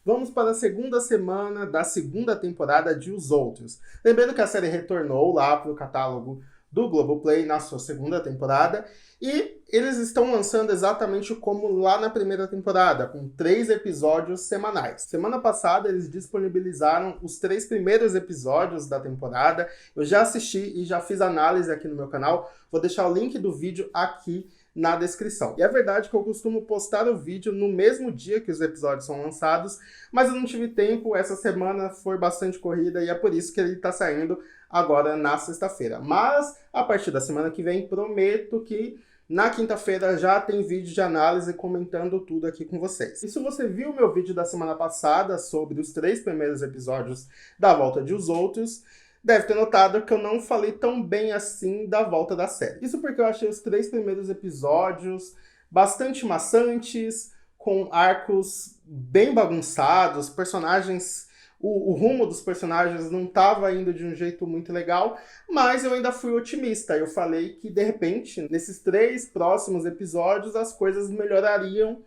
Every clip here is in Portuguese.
vamos para a segunda semana da segunda temporada de Os Outros. Lembrando que a série retornou lá para o catálogo do Globoplay na sua segunda temporada, e eles estão lançando exatamente como lá na primeira temporada, com 3 episódios semanais. Semana passada eles disponibilizaram os 3 primeiros episódios da temporada. Eu já assisti e já fiz análise aqui no meu canal. Vou deixar o link do vídeo aqui na descrição. E é verdade que eu costumo postar o vídeo no mesmo dia que os episódios são lançados, mas eu não tive tempo, essa semana foi bastante corrida e é por isso que ele está saindo agora na sexta-feira. Mas a partir da semana que vem, prometo que na quinta-feira já tem vídeo de análise comentando tudo aqui com vocês. E se você viu o meu vídeo da semana passada sobre os 3 primeiros episódios da volta de Os Outros, deve ter notado que eu não falei tão bem assim da volta da série. Isso porque eu achei os 3 primeiros episódios bastante maçantes, com arcos bem bagunçados, personagens... O rumo dos personagens não estava indo de um jeito muito legal, mas eu ainda fui otimista. Eu falei que, de repente, nesses 3 próximos episódios, as coisas melhorariam,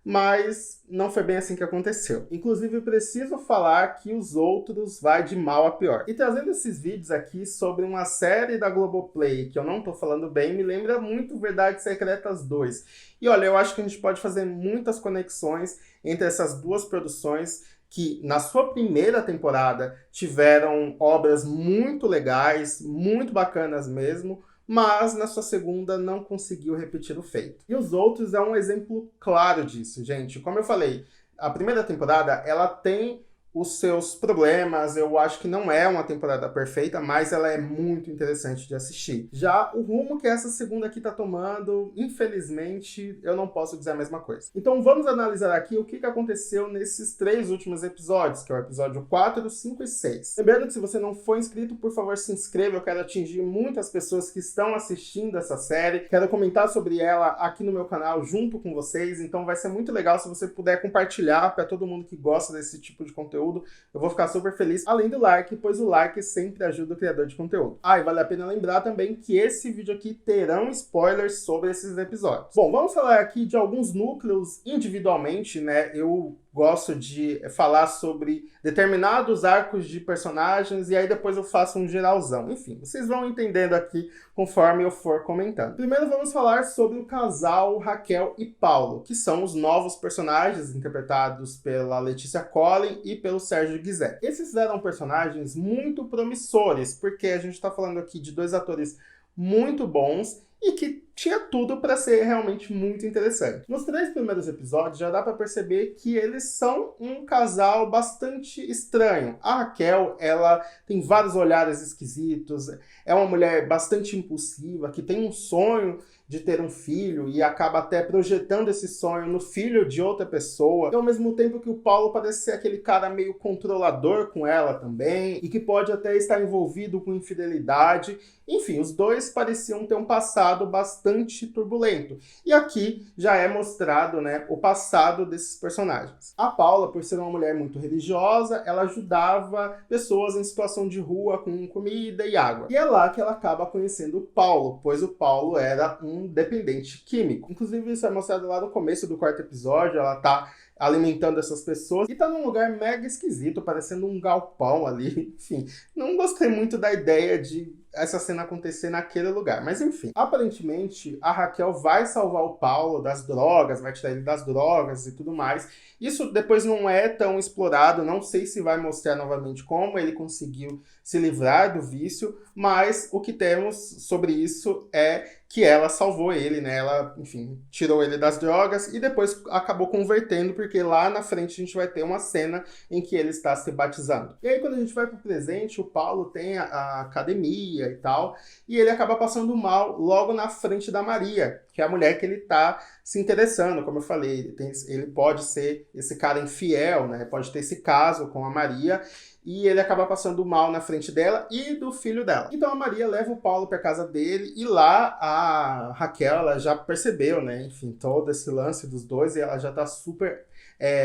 mas não foi bem assim que aconteceu. Inclusive, eu preciso falar que Os Outros vai de mal a pior. E trazendo esses vídeos aqui sobre uma série da Globoplay, que eu não tô falando bem, me lembra muito Verdades Secretas 2. E olha, eu acho que a gente pode fazer muitas conexões entre essas duas produções, que na sua primeira temporada tiveram obras muito legais, muito bacanas mesmo, mas na sua segunda não conseguiu repetir o feito. E Os Outros é um exemplo claro disso, gente. Como eu falei, a primeira temporada ela tem os seus problemas, eu acho que não é uma temporada perfeita, mas ela é muito interessante de assistir. Já o rumo que essa segunda aqui tá tomando, infelizmente, eu não posso dizer a mesma coisa. Então vamos analisar aqui o que aconteceu nesses 3 últimos episódios, que é o episódio 4, 5 e 6. Lembrando que se você não for inscrito, por favor se inscreva, eu quero atingir muitas pessoas que estão assistindo essa série, quero comentar sobre ela aqui no meu canal junto com vocês, então vai ser muito legal se você puder compartilhar para todo mundo que gosta desse tipo de conteúdo. Eu vou ficar super feliz, além do like, pois o like sempre ajuda o criador de conteúdo. E vale a pena lembrar também que esse vídeo aqui terão spoilers sobre esses episódios. Bom, vamos falar aqui de alguns núcleos individualmente, né? Eu gosto de falar sobre determinados arcos de personagens e aí depois eu faço um geralzão. Enfim, vocês vão entendendo aqui conforme eu for comentando. Primeiro vamos falar sobre o casal Raquel e Paulo, que são os novos personagens interpretados pela Letícia Colin e pelo Sérgio Guizé. Esses eram personagens muito promissores, porque a gente está falando aqui de 2 atores muito bons e que tinha tudo para ser realmente muito interessante. Nos 3 primeiros episódios já dá para perceber que eles são um casal bastante estranho. A Raquel, ela tem vários olhares esquisitos, é uma mulher bastante impulsiva, que tem um sonho de ter um filho e acaba até projetando esse sonho no filho de outra pessoa. E ao mesmo tempo que o Paulo parece ser aquele cara meio controlador com ela também e que pode até estar envolvido com infidelidade. Enfim, os 2 pareciam ter um passado bastante turbulento. E aqui já é mostrado, né, o passado desses personagens. A Paula, por ser uma mulher muito religiosa, ela ajudava pessoas em situação de rua com comida e água. E é lá que ela acaba conhecendo o Paulo, pois o Paulo era um dependente químico. Inclusive, isso é mostrado lá no começo do 4º episódio, ela tá alimentando essas pessoas e tá num lugar mega esquisito, parecendo um galpão ali. Enfim, não gostei muito da ideia de essa cena acontecer naquele lugar, mas enfim. Aparentemente, a Raquel vai salvar o Paulo das drogas, vai tirar ele das drogas e tudo mais. Isso depois não é tão explorado, não sei se vai mostrar novamente como ele conseguiu se livrar do vício, mas o que temos sobre isso é que ela salvou ele, né? Ela, enfim, tirou ele das drogas e depois acabou convertendo, porque lá na frente a gente vai ter uma cena em que ele está se batizando. E aí quando a gente vai pro presente, o Paulo tem a academia e tal, e ele acaba passando mal logo na frente da Maria, que é a mulher que ele tá se interessando, como eu falei, ele pode ser esse cara infiel, né? Pode ter esse caso com a Maria, e ele acaba passando mal na frente dela e do filho dela. Então a Maria leva o Paulo para casa dele e lá a Raquel, ela já percebeu, né, enfim, todo esse lance dos 2 e ela já tá super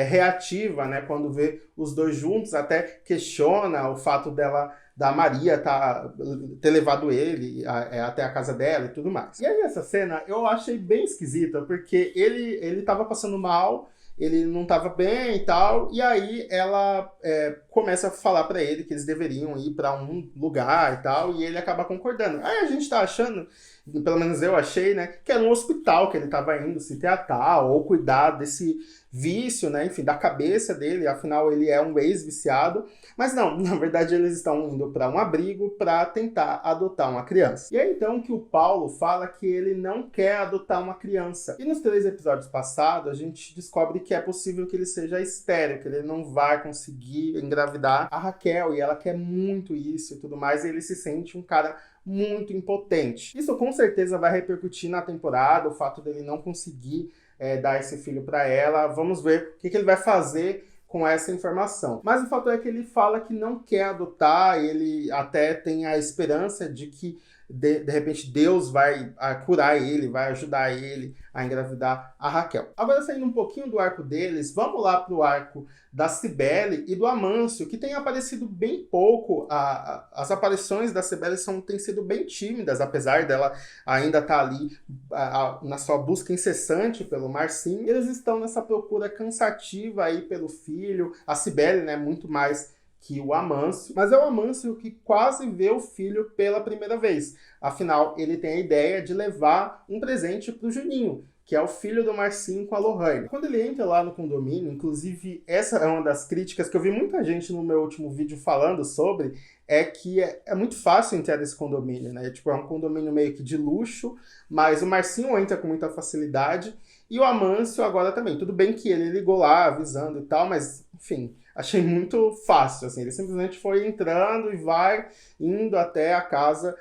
reativa, né, quando vê os 2 juntos, até questiona o fato da Maria ter levado ele até a casa dela e tudo mais. E aí essa cena eu achei bem esquisita, porque ele tava passando mal, ele não estava bem e tal, e aí ela começa a falar para ele que eles deveriam ir para um lugar e tal, e ele acaba concordando. Aí a gente tá achando, pelo menos eu achei, né, que era um hospital que ele estava indo se tratar ou cuidar desse vício, né, enfim, da cabeça dele, afinal ele é um ex-viciado, mas não, na verdade eles estão indo para um abrigo para tentar adotar uma criança. E é então que o Paulo fala que ele não quer adotar uma criança. E nos 3 episódios passados a gente descobre que é possível que ele seja estéril, que ele não vai conseguir engravidar a Raquel, e ela quer muito isso e tudo mais, e ele se sente um cara muito impotente. Isso com certeza vai repercutir na temporada, o fato dele não conseguir dar esse filho para ela. Vamos ver o que ele vai fazer com essa informação. Mas o fato é que ele fala que não quer adotar, ele até tem a esperança de que de repente Deus vai curar ele, vai ajudar ele a engravidar a Raquel. Agora, saindo um pouquinho do arco deles, vamos lá pro arco da Cibele e do Amâncio, que tem aparecido bem pouco. As aparições da Cibele têm sido bem tímidas, apesar dela ainda estar ali na sua busca incessante pelo Marcinho. Eles estão nessa procura cansativa aí pelo filho. A Cibele, né, muito mais que o Amâncio, mas é o Amâncio que quase vê o filho pela primeira vez. Afinal, ele tem a ideia de levar um presente para o Juninho, que é o filho do Marcinho com a Lohane. Quando ele entra lá no condomínio, inclusive essa é uma das críticas que eu vi muita gente no meu último vídeo falando sobre, é que é muito fácil entrar nesse condomínio, né? Tipo, é um condomínio meio que de luxo, mas o Marcinho entra com muita facilidade e o Amâncio agora também. Tudo bem que ele ligou lá avisando e tal, mas enfim, achei muito fácil, assim, ele simplesmente foi entrando e vai indo até a casa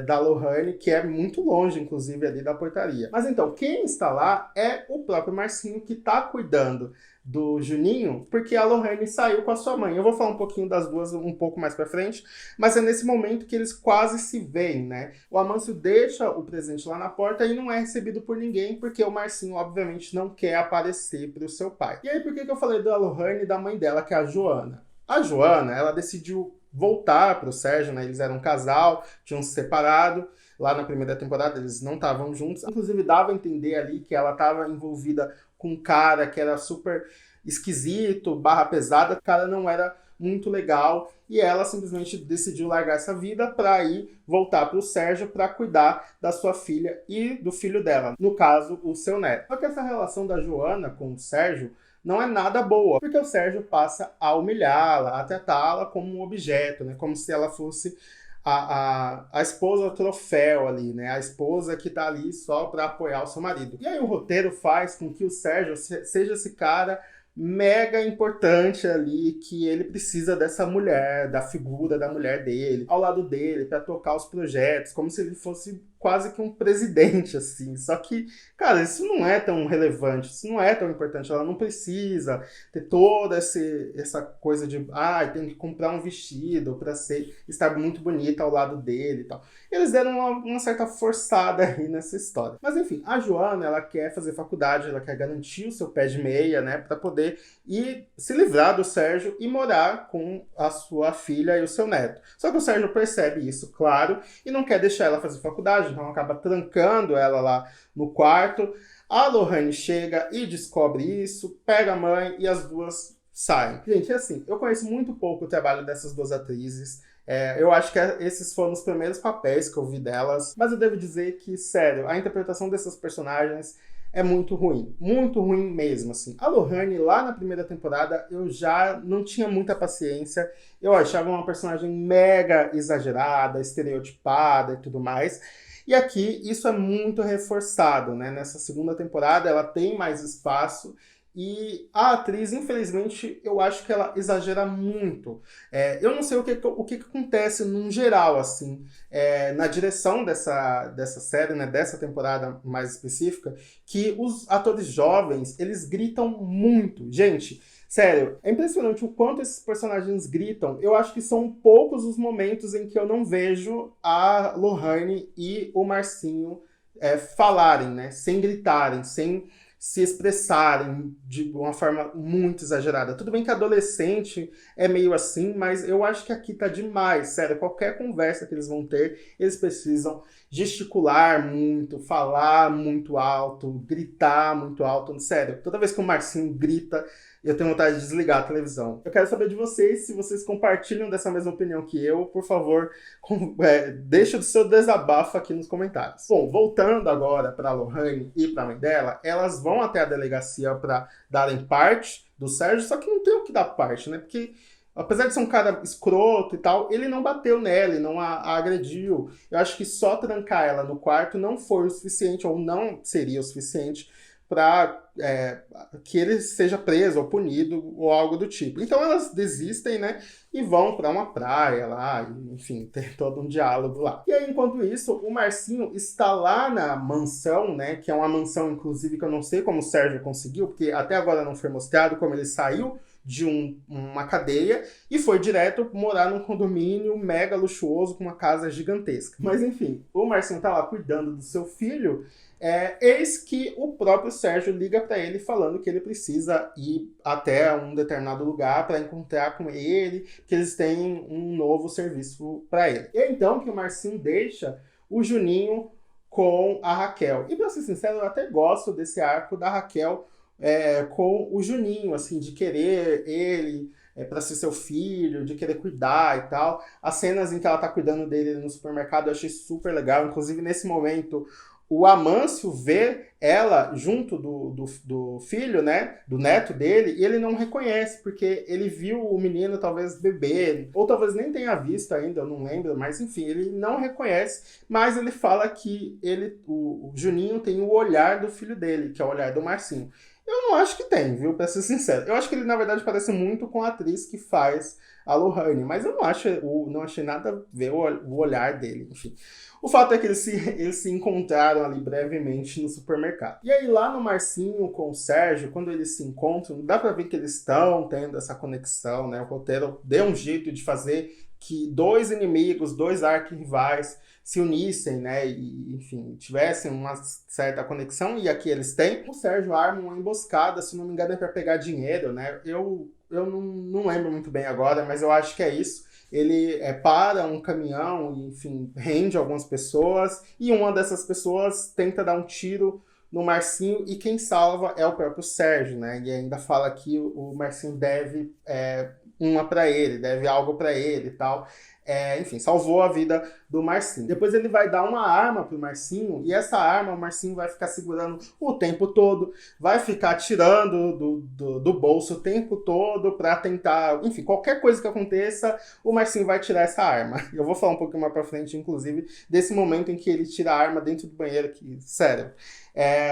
da Lohane, que é muito longe, inclusive, ali da portaria. Mas então, quem está lá é o próprio Marcinho, que está cuidando do Juninho, porque a Lohane saiu com a sua mãe. Eu vou falar um pouquinho das duas um pouco mais pra frente, mas é nesse momento que eles quase se veem, né? O Amâncio deixa o presente lá na porta e não é recebido por ninguém, porque o Marcinho, obviamente, não quer aparecer pro seu pai. E aí, por que eu falei da Lohane e da mãe dela, que é a Joana? A Joana, ela decidiu voltar pro Sérgio, né? Eles eram um casal, tinham se separado. Lá na primeira temporada eles não estavam juntos. Inclusive dava a entender ali que ela estava envolvida com um cara que era super esquisito, barra pesada. O cara não era muito legal. E ela simplesmente decidiu largar essa vida para ir voltar pro Sérgio para cuidar da sua filha e do filho dela. No caso, o seu neto. Só que essa relação da Joana com o Sérgio não é nada boa, porque o Sérgio passa a humilhá-la, a tratá-la como um objeto, né? Como se ela fosse a esposa troféu ali, né? A esposa que tá ali só para apoiar o seu marido. E aí o roteiro faz com que o Sérgio seja esse cara mega importante ali, que ele precisa dessa mulher, da figura da mulher dele, ao lado dele, para tocar os projetos, como se ele fosse quase que um presidente, assim. Só que, cara, isso não é tão relevante, isso não é tão importante. Ela não precisa ter toda essa coisa de, tem que comprar um vestido para estar muito bonita ao lado dele e tal. Eles deram uma certa forçada aí nessa história. Mas enfim, a Joana, ela quer fazer faculdade, ela quer garantir o seu pé de meia, né, para poder ir se livrar do Sérgio e morar com a sua filha e o seu neto. Só que o Sérgio percebe isso, claro, e não quer deixar ela fazer faculdade, então acaba trancando ela lá no quarto. A Lohane chega e descobre isso, pega a mãe e as duas saem. Gente, assim, eu conheço muito pouco o trabalho dessas duas atrizes. Eu acho que esses foram os primeiros papéis que eu vi delas, mas eu devo dizer que, sério, a interpretação dessas personagens é muito ruim mesmo, assim. A Lohane, lá na primeira temporada, eu já não tinha muita paciência, eu achava uma personagem mega exagerada, estereotipada e tudo mais. E aqui isso é muito reforçado, né? Nessa segunda temporada ela tem mais espaço e a atriz, infelizmente, eu acho que ela exagera muito. Eu não sei o que acontece num geral, assim, na direção dessa série, né, dessa temporada mais específica, que os atores jovens, eles gritam muito. Gente, sério, é impressionante o quanto esses personagens gritam. Eu acho que são poucos os momentos em que eu não vejo a Lohane e o Marcinho falarem, né? Sem gritarem, sem se expressarem de uma forma muito exagerada. Tudo bem que adolescente é meio assim, mas eu acho que aqui tá demais, sério. Qualquer conversa que eles vão ter, eles precisam gesticular muito, falar muito alto, gritar muito alto. Sério, toda vez que o Marcinho grita, eu tenho vontade de desligar a televisão. Eu quero saber de vocês, se vocês compartilham dessa mesma opinião que eu, por favor, deixa o seu desabafo aqui nos comentários. Bom, voltando agora para a Lohane e para a mãe dela, elas vão até a delegacia para darem parte do Sérgio, só que não tem o que dar parte, né? Porque apesar de ser um cara escroto e tal, ele não bateu nela, ele não a agrediu. Eu acho que só trancar ela no quarto não foi o suficiente, ou não seria o suficiente para que ele seja preso ou punido ou algo do tipo. Então elas desistem, né, e vão para uma praia lá, e, enfim, tem todo um diálogo lá. E aí, enquanto isso, o Marcinho está lá na mansão, né, que é uma mansão, inclusive, que eu não sei como o Sérgio conseguiu, porque até agora não foi mostrado como ele saiu de uma cadeia e foi direto morar num condomínio mega luxuoso com uma casa gigantesca. Mas enfim, o Marcinho tá lá cuidando do seu filho, eis que o próprio Sérgio liga para ele falando que ele precisa ir até um determinado lugar para encontrar com ele, que eles têm um novo serviço para ele. E então que o Marcinho deixa o Juninho com a Raquel. E pra ser sincero, eu até gosto desse arco da Raquel com o Juninho, assim, de querer ele para ser seu filho, de querer cuidar e tal. As cenas em que ela tá cuidando dele no supermercado eu achei super legal. Inclusive, nesse momento, o Amâncio vê ela junto do filho, né, do neto dele, e ele não reconhece, porque ele viu o menino talvez beber, ou talvez nem tenha visto ainda, eu não lembro, mas enfim, ele não reconhece, mas ele fala que o Juninho tem o olhar do filho dele, que é o olhar do Marcinho. Eu não acho que tem, viu, pra ser sincero. Eu acho que ele, na verdade, parece muito com a atriz que faz a Lohane, mas eu não achei nada a ver o olhar dele, enfim. O fato é que eles se encontraram ali brevemente no supermercado. E aí lá no Marcinho com o Sérgio, quando eles se encontram, dá pra ver que eles estão tendo essa conexão, né? O roteiro deu um jeito de fazer que dois inimigos, dois arquirrivais se unissem, né, e, enfim, tivessem uma certa conexão, e aqui eles têm. O Sérgio arma uma emboscada, se não me engano é para pegar dinheiro, né, eu não lembro muito bem agora, mas eu acho que é isso. Ele para um caminhão e, enfim, rende algumas pessoas, e uma dessas pessoas tenta dar um tiro no Marcinho, e quem salva é o próprio Sérgio, né, e ainda fala que o Marcinho deve uma para ele, deve algo para ele e tal. Enfim, salvou a vida do Marcinho. Depois ele vai dar uma arma pro Marcinho, e essa arma o Marcinho vai ficar segurando o tempo todo, vai ficar tirando do bolso o tempo todo pra tentar, enfim, qualquer coisa que aconteça, o Marcinho vai tirar essa arma. Eu vou falar um pouquinho mais pra frente, inclusive, desse momento em que ele tira a arma dentro do banheiro, que, sério.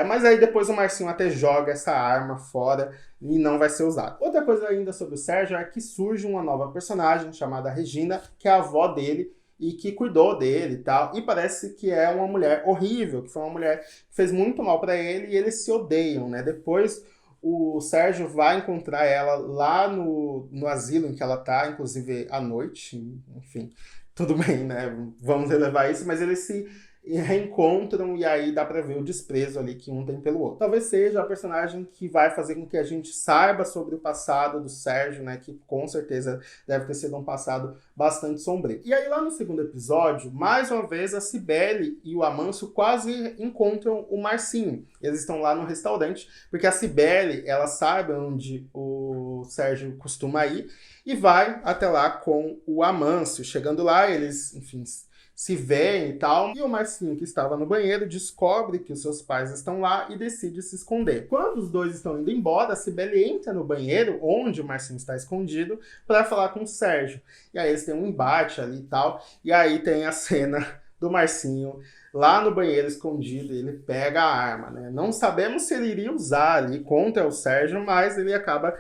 Mas aí depois o Marcinho até joga essa arma fora e não vai ser usada. Outra coisa ainda sobre o Sérgio é que surge uma nova personagem chamada Regina, que é a avó dele e que cuidou dele e tal. E parece que é uma mulher horrível, que foi uma mulher que fez muito mal para ele e eles se odeiam, né? Depois o Sérgio vai encontrar ela lá no asilo em que ela tá, inclusive à noite, enfim. Tudo bem, né? Vamos relevar isso, mas eles se reencontram e aí dá pra ver o desprezo ali que um tem pelo outro. Talvez seja a personagem que vai fazer com que a gente saiba sobre o passado do Sérgio, né, que com certeza deve ter sido um passado bastante sombrio. E aí lá no segundo episódio, mais uma vez a Cibele e o Amâncio quase encontram o Marcinho. Eles estão lá no restaurante, porque a Cibele, ela sabe onde o Sérgio costuma ir e vai até lá com o Amâncio. Chegando lá, eles, enfim, se veem e tal, e o Marcinho, que estava no banheiro, descobre que os seus pais estão lá e decide se esconder. Quando os dois estão indo embora, a Cibele entra no banheiro, onde o Marcinho está escondido, para falar com o Sérgio. E aí eles têm um embate ali e tal, e aí tem a cena do Marcinho lá no banheiro escondido, ele pega a arma, né? Não sabemos se ele iria usar ali contra o Sérgio, mas ele acaba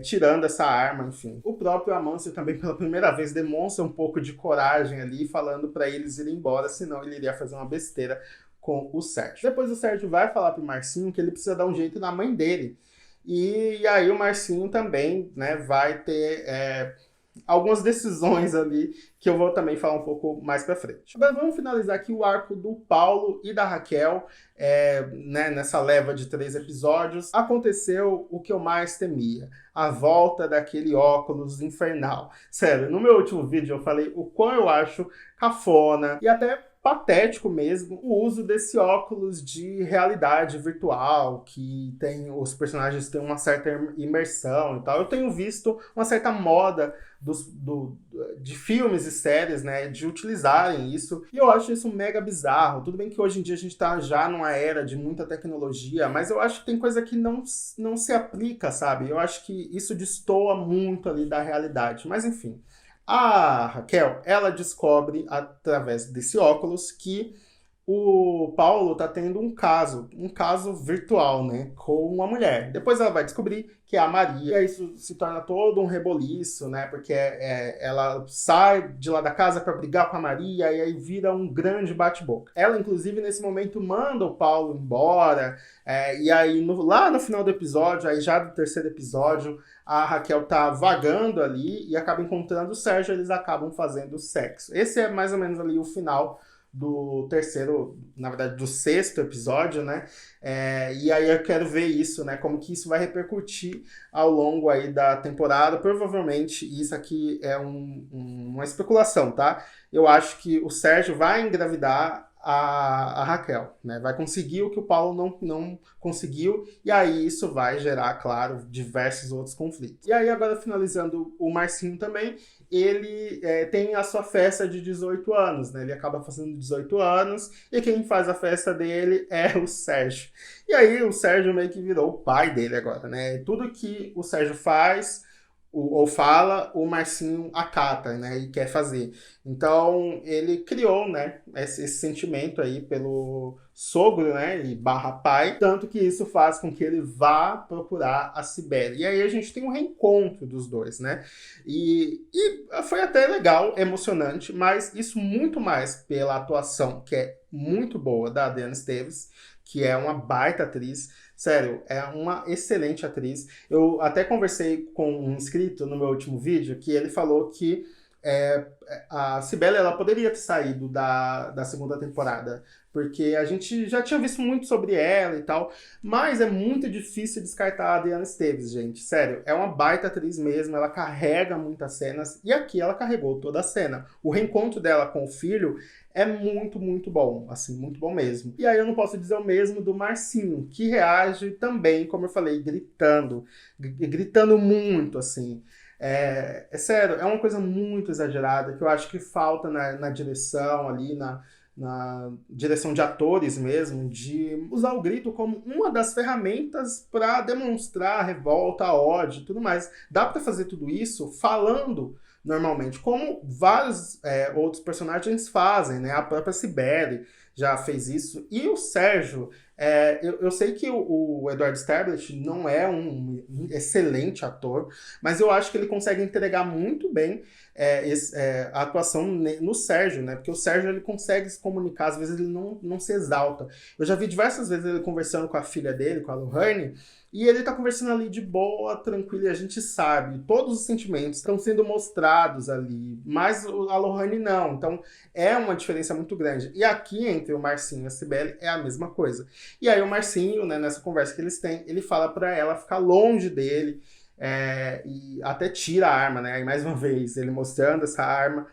tirando essa arma, enfim. O próprio Amâncio também, pela primeira vez, demonstra um pouco de coragem ali, falando para eles irem embora, senão ele iria fazer uma besteira com o Sérgio. Depois o Sérgio vai falar pro Marcinho que ele precisa dar um jeito na mãe dele. E aí o Marcinho também, né, vai ter algumas decisões ali que eu vou também falar um pouco mais pra frente. Agora vamos finalizar aqui o arco do Paulo e da Raquel, né, nessa leva de 3 episódios. Aconteceu o que eu mais temia, a volta daquele óculos infernal. Sério, no meu último vídeo eu falei o quão eu acho cafona e até patético mesmo o uso desse óculos de realidade virtual, que tem os personagens têm uma certa imersão e tal. Eu tenho visto uma certa moda de filmes e séries, né, de utilizarem isso, e eu acho isso mega bizarro. Tudo bem que hoje em dia a gente tá já numa era de muita tecnologia, mas eu acho que tem coisa que não se aplica, sabe? Eu acho que isso destoa muito ali da realidade, mas enfim. A Raquel, ela descobre através desse óculos que o Paulo tá tendo um caso virtual, né, com uma mulher. Depois ela vai descobrir que é a Maria, e aí isso se torna todo um reboliço, né, porque ela sai de lá da casa para brigar com a Maria, e aí vira um grande bate-boca. Ela, inclusive, nesse momento, manda o Paulo embora, e aí lá no final do episódio, aí já do 3º episódio, a Raquel tá vagando ali e acaba encontrando o Sérgio, eles acabam fazendo sexo. Esse é mais ou menos ali o final do 3º, na verdade, do 6º episódio, né? E aí eu quero ver isso, né? Como que isso vai repercutir ao longo aí da temporada. Provavelmente isso aqui é uma especulação, tá? Eu acho que o Sérgio vai engravidar a Raquel, né? Vai conseguir o que o Paulo não conseguiu, e aí isso vai gerar, claro, diversos outros conflitos. E aí, agora finalizando, o Marcinho também, ele tem a sua festa de 18 anos, né? Ele acaba fazendo 18 anos, e quem faz a festa dele é o Sérgio. E aí o Sérgio meio que virou o pai dele agora, né? Tudo que o Sérgio faz ou fala, o Marcinho acata, né, e quer fazer. Então, ele criou, né, esse sentimento aí pelo sogro, né, e barra pai, tanto que isso faz com que ele vá procurar a Cibele. E aí a gente tem um reencontro dos dois, né, e foi até legal, emocionante, mas isso muito mais pela atuação, que é muito boa, da Adriana Esteves, que é uma baita atriz. Sério, é uma excelente atriz. Eu até conversei com um inscrito no meu último vídeo, que ele falou que a Cibele, ela poderia ter saído da 2ª temporada, porque a gente já tinha visto muito sobre ela e tal, mas é muito difícil descartar a Adriana Esteves, gente. Sério, é uma baita atriz mesmo, ela carrega muitas cenas, e aqui ela carregou toda a cena. O reencontro dela com o filho é muito, muito bom, assim, muito bom mesmo. E aí eu não posso dizer o mesmo do Marcinho, que reage também, como eu falei, gritando muito, assim. Sério, é uma coisa muito exagerada, que eu acho que falta na direção ali, na direção de atores mesmo, de usar o grito como uma das ferramentas para demonstrar revolta, ódio e tudo mais. Dá para fazer tudo isso falando normalmente, como vários outros personagens fazem, né? A própria Cibele já fez isso. E o Sérgio, eu sei que o Eduardo Sterblit não é um excelente ator, mas eu acho que ele consegue entregar muito bem a atuação no Sérgio, né? Porque o Sérgio, ele consegue se comunicar, às vezes ele não se exalta. Eu já vi diversas vezes ele conversando com a filha dele, com a Lohane, e ele tá conversando ali de boa, tranquilo, e a gente sabe, todos os sentimentos estão sendo mostrados ali, mas a Lohane não. Então é uma diferença muito grande. E aqui, entre o Marcinho e a Cibele, é a mesma coisa. E aí o Marcinho, né, nessa conversa que eles têm, ele fala pra ela ficar longe dele, e até tira a arma, né? Aí mais uma vez, ele mostrando essa arma.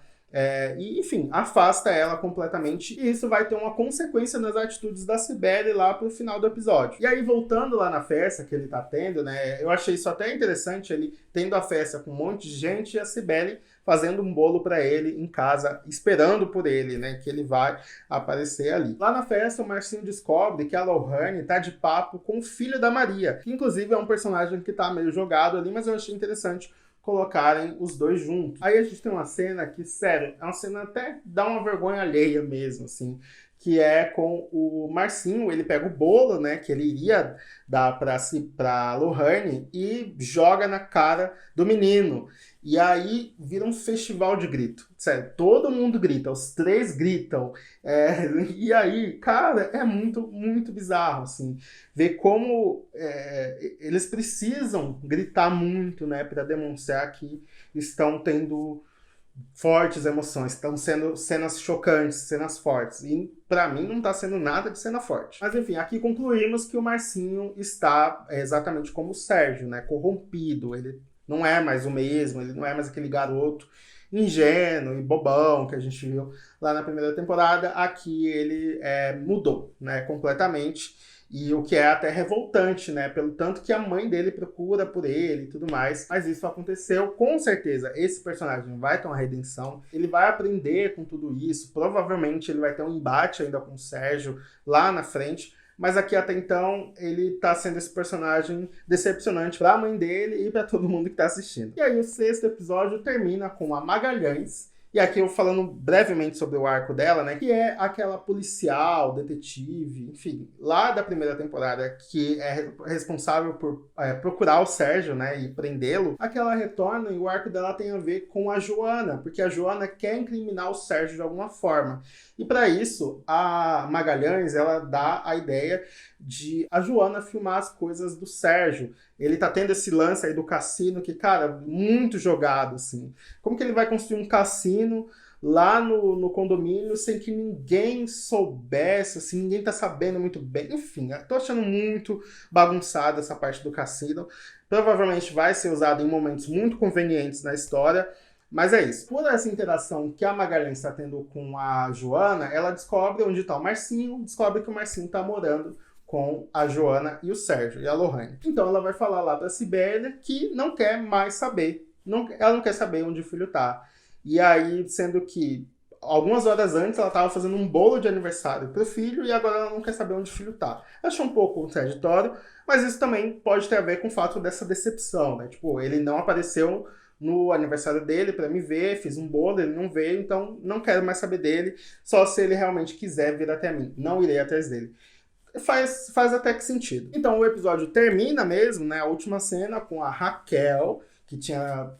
E, enfim, afasta ela completamente, e isso vai ter uma consequência nas atitudes da Cibele lá pro final do episódio. E aí, voltando lá na festa que ele tá tendo, né, eu achei isso até interessante, ele tendo a festa com um monte de gente e a Cibele fazendo um bolo para ele em casa, esperando por ele, né, que ele vai aparecer ali. Lá na festa, o Marcinho descobre que a Lohane tá de papo com o filho da Maria, que inclusive é um personagem que tá meio jogado ali, mas eu achei interessante colocarem os dois juntos. Aí a gente tem uma cena que, sério, é uma cena até dá uma vergonha alheia mesmo, assim, que é com o Marcinho. Ele pega o bolo, né, que ele iria dar pra Lohane e joga na cara do menino. E aí vira um festival de grito. Sério, todo mundo grita, os três gritam. E aí, cara, é muito, muito bizarro, assim. Ver como eles precisam gritar muito, né, para demonstrar que estão tendo fortes emoções, estão sendo cenas chocantes, cenas fortes. E pra mim não tá sendo nada de cena forte. Mas enfim, aqui concluímos que o Marcinho está exatamente como o Sérgio, né? Corrompido. Ele não é mais o mesmo, ele não é mais aquele garoto ingênuo e bobão que a gente viu lá na primeira temporada. Aqui ele mudou, né? Completamente. E o que é até revoltante, né? Pelo tanto que a mãe dele procura por ele e tudo mais. Mas isso aconteceu, com certeza. Esse personagem vai ter uma redenção. Ele vai aprender com tudo isso. Provavelmente ele vai ter um embate ainda com o Sérgio lá na frente. Mas aqui até então ele tá sendo esse personagem decepcionante pra mãe dele e pra todo mundo que tá assistindo. E aí o sexto episódio termina com a Magalhães. E aqui eu falando brevemente sobre o arco dela, né? Que é aquela policial, detetive, enfim, lá da primeira temporada, que é responsável por procurar o Sérgio, né? E prendê-lo. Aqui ela retorna e o arco dela tem a ver com a Joana, porque a Joana quer incriminar o Sérgio de alguma forma. E para isso, a Magalhães, ela dá a ideia de a Joana filmar as coisas do Sérgio. Ele tá tendo esse lance aí do cassino que, cara, muito jogado, assim. Como que ele vai construir um cassino lá no condomínio sem que ninguém soubesse, assim, ninguém tá sabendo muito bem. Enfim, eu tô achando muito bagunçada essa parte do cassino. Provavelmente vai ser usado em momentos muito convenientes na história, mas é isso. Por essa interação que a Magalhães está tendo com a Joana, ela descobre onde está o Marcinho, descobre que o Marcinho está morando com a Joana e o Sérgio e a Lohane. Então ela vai falar lá pra Sibélia que não quer mais saber. Ela não quer saber onde o filho tá. E aí, sendo que algumas horas antes ela estava fazendo um bolo de aniversário pro filho e agora ela não quer saber onde o filho tá. Achei um pouco contraditório, mas isso também pode ter a ver com o fato dessa decepção, né? Tipo, ele não apareceu no aniversário dele para me ver, fiz um bolo, ele não veio, então não quero mais saber dele, só se ele realmente quiser vir até mim. Não irei atrás dele. Faz até que sentido. Então o episódio termina mesmo, né? A última cena com a Raquel, que tinha,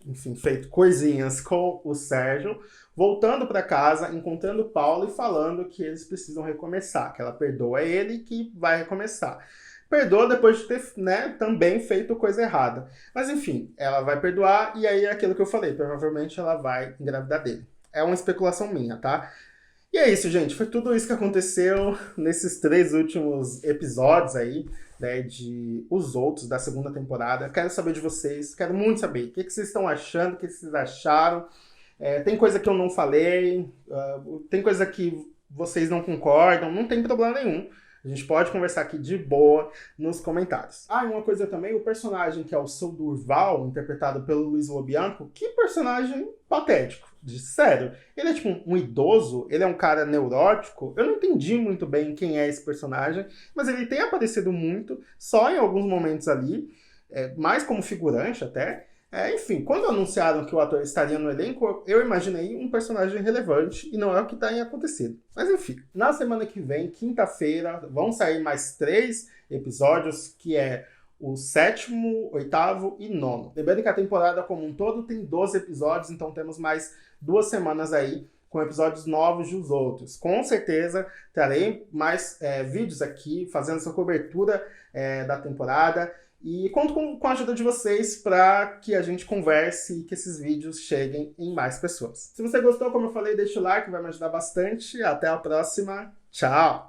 enfim, feito coisinhas com o Sérgio, voltando para casa, encontrando o Paulo e falando que eles precisam recomeçar, que ela perdoa ele e que vai recomeçar. Perdoa depois de ter, né, também feito coisa errada. Mas enfim, ela vai perdoar e aí é aquilo que eu falei, provavelmente ela vai engravidar dele. É uma especulação minha, tá? E é isso, gente. Foi tudo isso que aconteceu nesses 3 últimos episódios aí, né, de Os Outros, da segunda temporada. Quero saber de vocês, quero muito saber o que vocês estão achando, o que vocês acharam. Tem coisa que eu não falei, tem coisa que vocês não concordam, não tem problema nenhum. A gente pode conversar aqui de boa nos comentários. Ah, e uma coisa também, o personagem que é o Seu Durval, interpretado pelo Luiz Lobianco, que personagem patético. Sério, ele é tipo um idoso, ele é um cara neurótico. Eu não entendi muito bem quem é esse personagem, mas ele tem aparecido muito, só em alguns momentos ali, mais como figurante até. Enfim, quando anunciaram que o ator estaria no elenco, eu imaginei um personagem relevante e não é o que está acontecido. Mas enfim, na semana que vem, quinta-feira, vão sair mais 3 episódios, que é o 7º, 8º e 9º. Lembrando que a temporada como um todo tem 12 episódios, então temos mais 2 semanas aí com episódios novos dos outros. Com certeza trarei mais vídeos aqui, fazendo essa cobertura da temporada. E conto com a ajuda de vocês para que a gente converse e que esses vídeos cheguem em mais pessoas. Se você gostou, como eu falei, deixa o like, vai me ajudar bastante. Até a próxima. Tchau!